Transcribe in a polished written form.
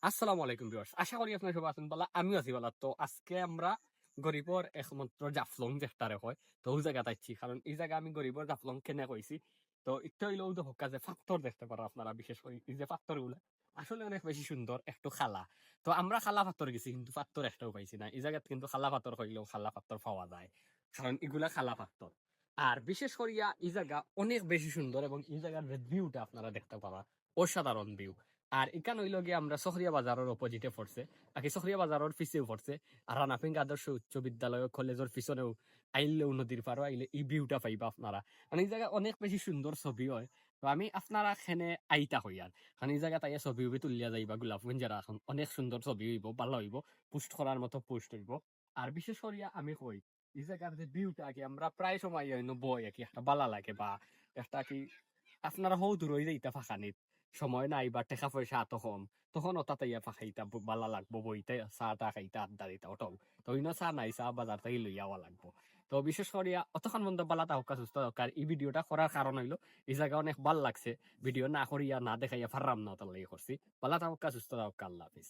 আসসালামু আলাইকুম ভিউয়ার্স, আশা করি আপনারা সবাই আছেন ভালো। আমিও আছি ভালো। তো আজকে আমরা গরিবর একমাত্র জাফলং যেটারে হয়, তো ওই জায়গা তাইছি। কারণ এই জায়গা আমি গরিবর জাফলং কেনে কইছি। তো একটু হইলেও তো হক্কা যে পাথর দেখতে পারো আপনারা, বিশেষ করে এই যে পাথর গুলা আসলে অনেক বেশি সুন্দর, একটু খালা। তো আমরা খালা পাথর গেছি, কিন্তু পাথর একটাও পাইছি না। এই জায়গাত কিন্তু খালা পাথর হইলেও খালা পাথর পাওয়া যায়, কারণ এগুলা খালা পাথর। আর বিশেষ করিয়া এই জায়গা অনেক বেশি সুন্দর, এবং এই জায়গার যে ভিউটা আপনারা দেখতে পারা অসাধারণ ভিউ। আর এখান হইল গিয়ে আমরা সখরিয়া বাজারের অপোজিটে পড়ছে, বাকি সখরিয়া বাজারের পিছেও পড়ছে। আর রানাফিং আদর্শ উচ্চ বিদ্যালয় কলেজের পিছনেও আইলেও নদীর পারও আইলে এই ভিউটা পাইবা আপনারা। মানে এই জায়গা অনেক বেশি সুন্দর ছবি হয়। তো আমি আপনারা খেনে আইতা হই আর, কারণ এই জায়গা তাই ছবি উবি তুলিয়া যাইবা গোলাপগঞ্জেরা, এখন অনেক সুন্দর ছবি হইব, ভালো হইব, পোস্ট করার মতো পোস্ট হইব। আর বিশেষ করিয়া আমি কই এই জায়গার যে ভিউটা কি আমরা প্রায় সময় বই আর কি একটা বালা লাগে, বা একটা কি আপনারা হৌ দূর হয়ে যাইতা ফাঁকানিত সময় নাই বা টাকা পয়সা এত কম, তখন ওটা তাইয়া ফাঁকাইতা বালা লাগবো, বইতে চা টা খাইতা আড্ডা দিতা ওটাও। তো ইনো চা নাই, চা বাজার থেকে লই আওয়া লাগবো। তো বিশেষ করিয়া অতক্ষণ বন্ধ বালা তাহকা সুস্থ হোক। আর এই ভিডিওটা করার কারণ হইলো এই জায়গা অনেক ভাল লাগছে, ভিডিও না করিয়া না দেখাইয়া ফাররাম না, তার লাগি করছি। বালা তাহকা সুস্থ হোক, আল্লাহ হাফিজ।